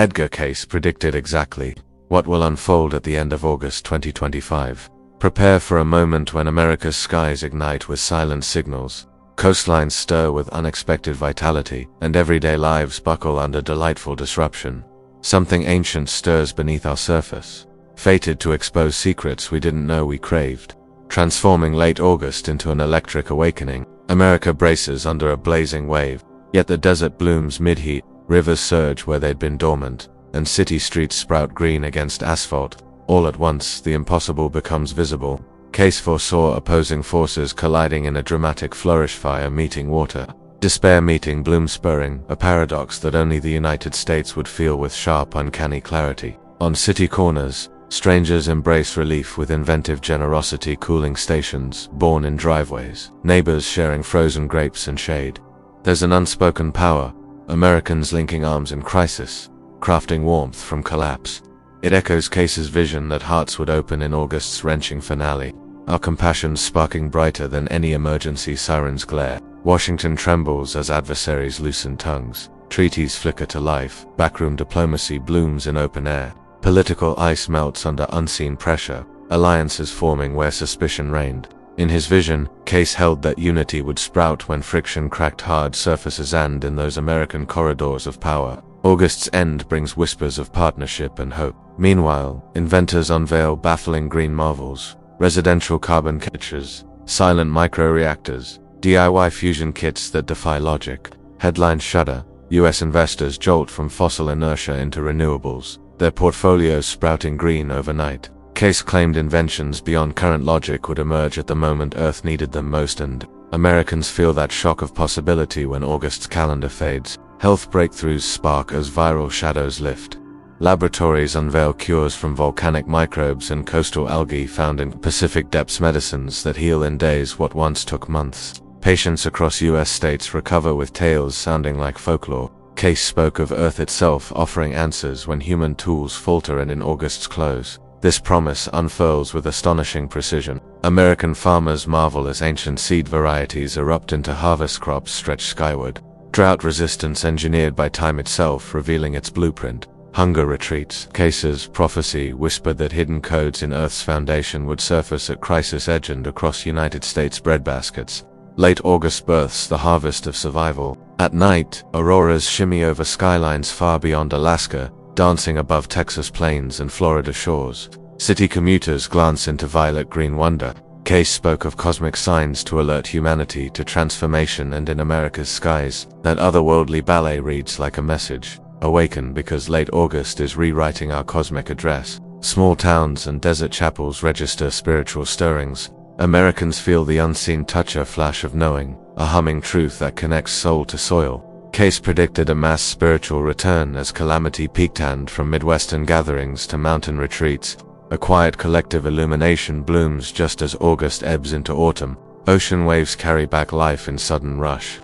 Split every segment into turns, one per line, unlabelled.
Edgar Cayce predicted exactly what will unfold at the end of August 2025. Prepare for a moment when America's skies ignite with silent signals, coastlines stir with unexpected vitality, and everyday lives buckle under delightful disruption. Something ancient stirs beneath our surface, fated to expose secrets we didn't know we craved. Transforming late August into an electric awakening, America braces under a blazing wave, yet the desert blooms mid-heat, rivers surge where they'd been dormant, and city streets sprout green against asphalt. All at once, the impossible becomes visible. Cayce foresaw opposing forces colliding in a dramatic flourish, fire meeting water, despair meeting bloom, spurring a paradox that only the United States would feel with sharp, uncanny clarity. On city corners, strangers embrace relief with inventive generosity, cooling stations born in driveways, neighbors sharing frozen grapes and shade. There's an unspoken power, Americans linking arms in crisis, crafting warmth from collapse. It echoes Cayce's vision that hearts would open in August's wrenching finale, our compassion sparking brighter than any emergency siren's glare. Washington trembles as adversaries loosen tongues, treaties flicker to life, backroom diplomacy blooms in open air. Political ice melts under unseen pressure, alliances forming where suspicion reigned. In his vision, Cayce held that unity would sprout when friction cracked hard surfaces, and in those American corridors of power, August's end brings whispers of partnership and hope. Meanwhile, inventors unveil baffling green marvels, residential carbon catchers, silent microreactors, DIY fusion kits that defy logic. Headlines shudder, US investors jolt from fossil inertia into renewables, their portfolios sprouting green overnight. Cayce claimed inventions beyond current logic would emerge at the moment Earth needed them most, and Americans feel that shock of possibility when August's calendar fades. Health breakthroughs spark as viral shadows lift. Laboratories unveil cures from volcanic microbes and coastal algae found in Pacific depths, medicines that heal in days what once took months. Patients across US states recover with tales sounding like folklore. Cayce spoke of Earth itself offering answers when human tools falter, and in August's close, this promise unfurls with astonishing precision. American farmers marvel as ancient seed varieties erupt into harvest crops stretched skyward. Drought resistance engineered by time itself revealing its blueprint. Hunger retreats. Cayce's prophecy whispered that hidden codes in Earth's foundation would surface at crisis edge and across United States breadbaskets. Late August births the harvest of survival. At night, auroras shimmy over skylines far beyond Alaska, dancing above Texas plains and Florida shores. City commuters glance into violet-green wonder. Cayce spoke of cosmic signs to alert humanity to transformation, and in America's skies, that otherworldly ballet reads like a message. Awaken, because late August is rewriting our cosmic address. Small towns and desert chapels register spiritual stirrings. Americans feel the unseen touch, a flash of knowing, a humming truth that connects soul to soil. Cayce predicted a mass spiritual return as calamity peaked, and from Midwestern gatherings to mountain retreats, a quiet collective illumination blooms just as August ebbs into autumn. Ocean waves carry back life in sudden rush.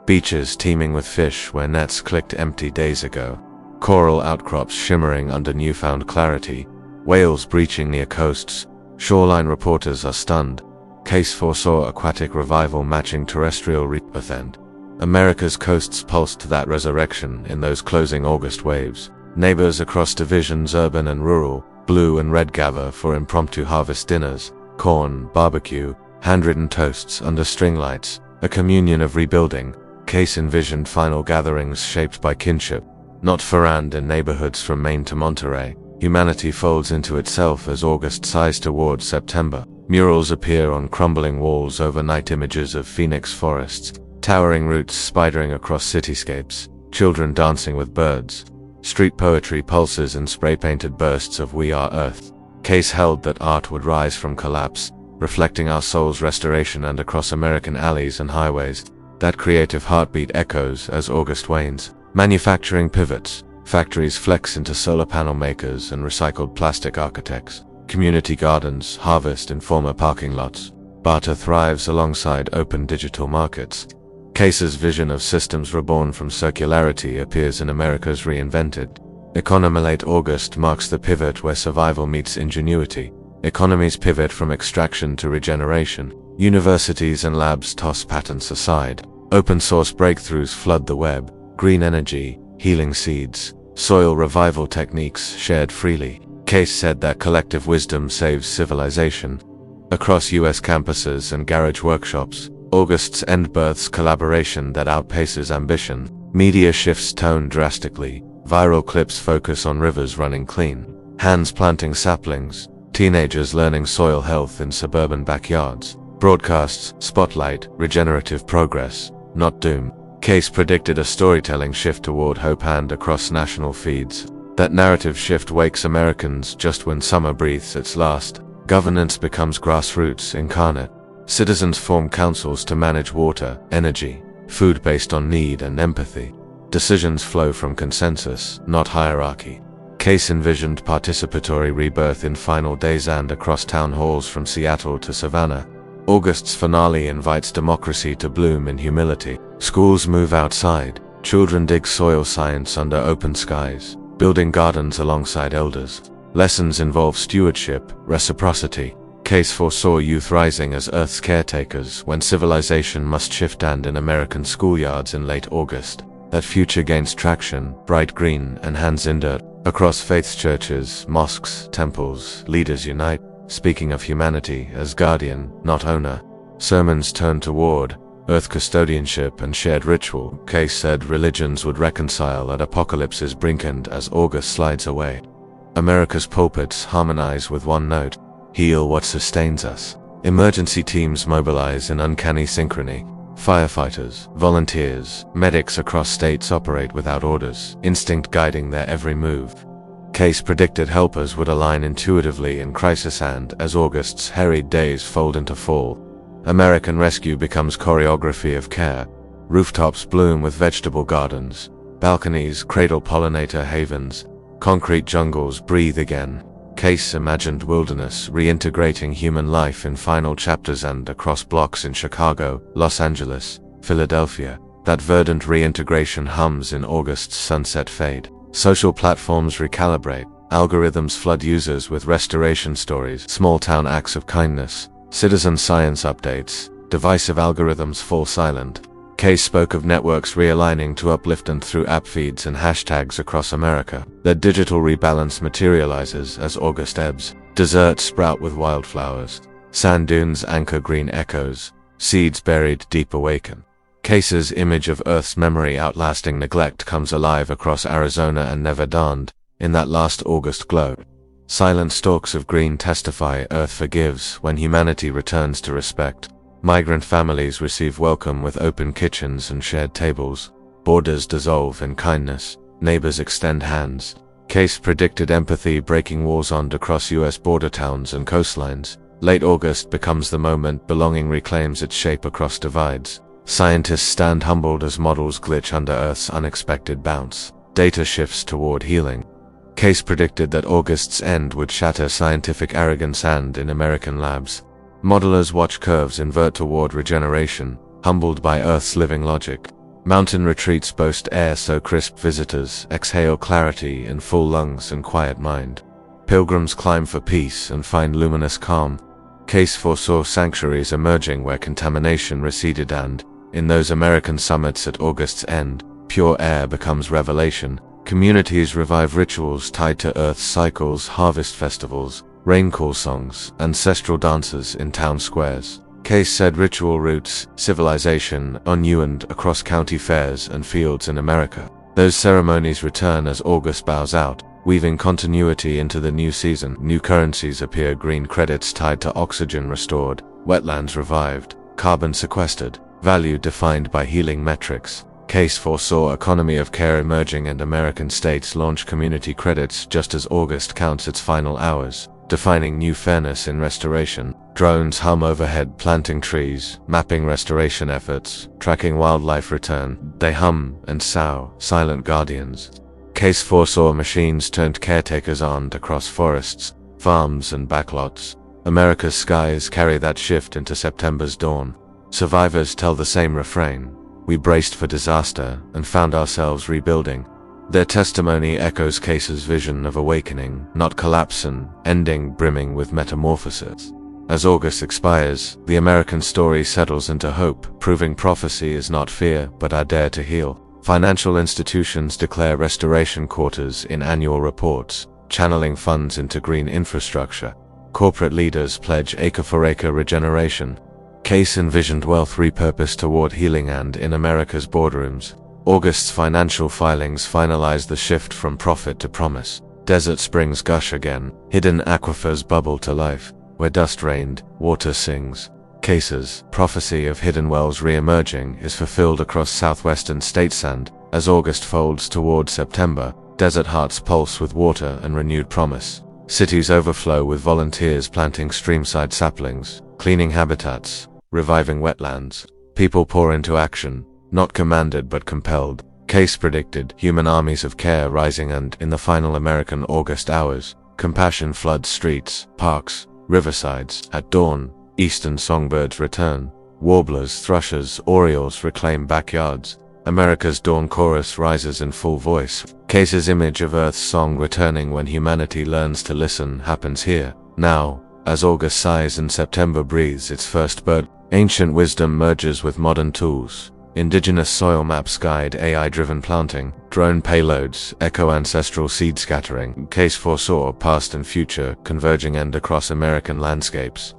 Beaches teeming with fish where nets clicked empty days ago. Coral outcrops shimmering under newfound clarity. Whales breaching near coasts. Shoreline reporters are stunned. Cayce foresaw aquatic revival matching terrestrial rebirth, and America's coasts pulsed to that resurrection in those closing August waves. Neighbors across divisions, urban and rural, blue and red, gather for impromptu harvest dinners. Corn, barbecue, handwritten toasts under string lights, a communion of rebuilding. Cayce envisioned final gatherings shaped by kinship, not farand in neighborhoods from Maine to Monterey. Humanity folds into itself as August sighs towards September. Murals appear on crumbling walls overnight, images of phoenix forests, towering roots spidering across cityscapes, children dancing with birds. Street poetry pulses in spray-painted bursts of We Are Earth. Cayce held that art would rise from collapse, reflecting our soul's restoration, and across American alleys and highways, that creative heartbeat echoes as August wanes. Manufacturing pivots. Factories flex into solar panel makers and recycled plastic architects. Community gardens harvest in former parking lots. Barter thrives alongside open digital markets. Cayce's vision of systems reborn from circularity appears in America's reinvented economy. Late August marks the pivot where survival meets ingenuity. Economies pivot from extraction to regeneration. Universities and labs toss patents aside. Open source breakthroughs flood the web. Green energy, healing seeds, soil revival techniques shared freely. Cayce said that collective wisdom saves civilization. Across US campuses and garage workshops, August's end births collaboration that outpaces ambition. Media shifts tone drastically. Viral clips focus on rivers running clean, hands planting saplings, teenagers learning soil health in suburban backyards. Broadcasts spotlight regenerative progress, not doom. Cayce predicted a storytelling shift toward hope and across national feeds. That narrative shift wakes Americans just when summer breathes its last. Governance becomes grassroots incarnate. Citizens form councils to manage water, energy, food based on need and empathy. Decisions flow from consensus, not hierarchy. Cayce envisioned participatory rebirth in final days and across town halls from Seattle to Savannah. August's finale invites democracy to bloom in humility. Schools move outside. Children dig soil science under open skies, building gardens alongside elders. Lessons involve stewardship, reciprocity. Cayce foresaw youth rising as Earth's caretakers when civilization must shift, and in American schoolyards in late August, that future gains traction, bright green and hands in dirt. Across faiths, churches, mosques, temples, leaders unite, speaking of humanity as guardian, not owner. Sermons turn toward Earth custodianship and shared ritual. Cayce said religions would reconcile at apocalypse's brink, and as August slides away, America's pulpits harmonize with one note: heal what sustains us. Emergency teams mobilize in uncanny synchrony. Firefighters, volunteers, medics across states operate without orders, instinct guiding their every move. Cayce predicted helpers would align intuitively in crisis, and as August's harried days fold into fall, American rescue becomes choreography of care. Rooftops bloom with vegetable gardens, balconies cradle pollinator havens, concrete jungles breathe again. Cayce imagined wilderness reintegrating human life in final chapters, and across blocks in Chicago, Los Angeles, Philadelphia, that verdant reintegration hums in August's sunset fade. Social platforms recalibrate, algorithms flood users with restoration stories, small-town acts of kindness, citizen science updates, divisive algorithms fall silent. Cayce spoke of networks realigning to uplift, and through app feeds and hashtags across America, that digital rebalance materializes as August ebbs. Deserts sprout with wildflowers, sand dunes anchor green echoes, seeds buried deep awaken. Cayce's image of Earth's memory outlasting neglect comes alive across Arizona and never dawned in that last August glow. Silent stalks of green testify Earth forgives when humanity returns to respect. Migrant families receive welcome with open kitchens and shared tables. Borders dissolve in kindness. Neighbors extend hands. Cayce predicted empathy breaking walls across US border towns and coastlines. Late August becomes the moment belonging reclaims its shape across divides. Scientists stand humbled as models glitch under Earth's unexpected bounce. Data shifts toward healing. Cayce predicted that August's end would shatter scientific arrogance, and in American labs, modelers watch curves invert toward regeneration, humbled by Earth's living logic. Mountain retreats boast air so crisp visitors exhale clarity in full lungs and quiet mind. Pilgrims climb for peace and find luminous calm. Cayce foresaw sanctuaries emerging where contamination receded, and, in those American summits at August's end, pure air becomes revelation. Communities revive rituals tied to Earth's cycles, harvest festivals, rain-call songs, ancestral dances in town squares. Cayce said ritual roots, civilization unnewned across county fairs and fields in America. Those ceremonies return as August bows out, weaving continuity into the new season. New currencies appear, green credits tied to oxygen restored, wetlands revived, carbon sequestered, value defined by healing metrics. Cayce foresaw economy of care emerging, and American states launch community credits just as August counts its final hours, defining new fairness in restoration. Drones hum overhead, planting trees, mapping restoration efforts, tracking wildlife return. They hum and sough, silent guardians. Cayce foresaw machines turned caretakers armed across forests, farms and backlots. America's skies carry that shift into September's dawn. Survivors tell the same refrain. We braced for disaster and found ourselves rebuilding. Their testimony echoes Cayce's vision of awakening, not collapse, and ending brimming with metamorphosis. As August expires, the American story settles into hope, proving prophecy is not fear, but our dare to heal. Financial institutions declare restoration quarters in annual reports, channeling funds into green infrastructure. Corporate leaders pledge acre-for-acre regeneration. Cayce envisioned wealth repurposed toward healing, and in America's boardrooms, August's financial filings finalize the shift from profit to promise. Desert springs gush again, hidden aquifers bubble to life. Where dust reigned, water sings. Cayce's prophecy of hidden wells re-emerging is fulfilled across southwestern statesand. As August folds toward September, desert hearts pulse with water and renewed promise. Cities overflow with volunteers planting streamside saplings, cleaning habitats, reviving wetlands. People pour into action, not commanded but compelled. Cayce predicted human armies of care rising, and in the final American August hours, compassion floods streets, parks, riversides. At dawn, eastern songbirds return. Warblers, thrushes, orioles reclaim backyards. America's dawn chorus rises in full voice. Cayce's image of Earth's song returning when humanity learns to listen happens here, now, as August sighs and September breathes its first bird. Ancient wisdom merges with modern tools. Indigenous soil maps guide AI-driven planting. Drone payloads echo ancestral seed scattering. Cayce foresaw past and future converging and across American landscapes.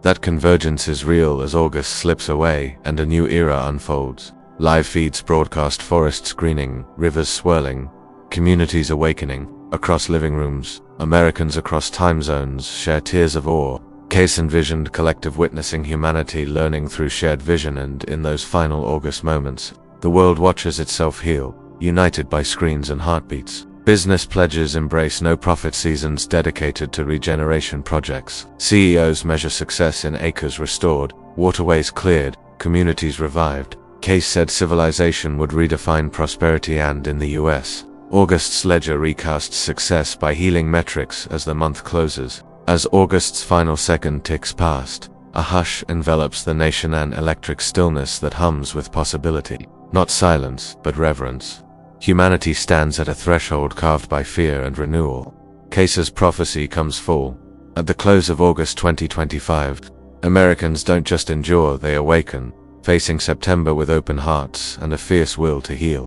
That convergence is real as August slips away and a new era unfolds. Live feeds broadcast forests greening, rivers swirling, communities awakening. Across living rooms, Americans across time zones share tears of awe. Cayce envisioned collective witnessing, humanity learning through shared vision, and in those final August moments, the world watches itself heal, united by screens and heartbeats. Business pledges embrace no-profit seasons dedicated to regeneration projects. CEOs measure success in acres restored, waterways cleared, communities revived. Cayce said civilization would redefine prosperity, and in the US, August's ledger recasts success by healing metrics as the month closes. As August's final second ticks past, a hush envelops the nation, an electric stillness that hums with possibility. Not silence, but reverence. Humanity stands at a threshold carved by fear and renewal. Cayce's prophecy comes full. At the close of August 2025, Americans don't just endure, they awaken, facing September with open hearts and a fierce will to heal.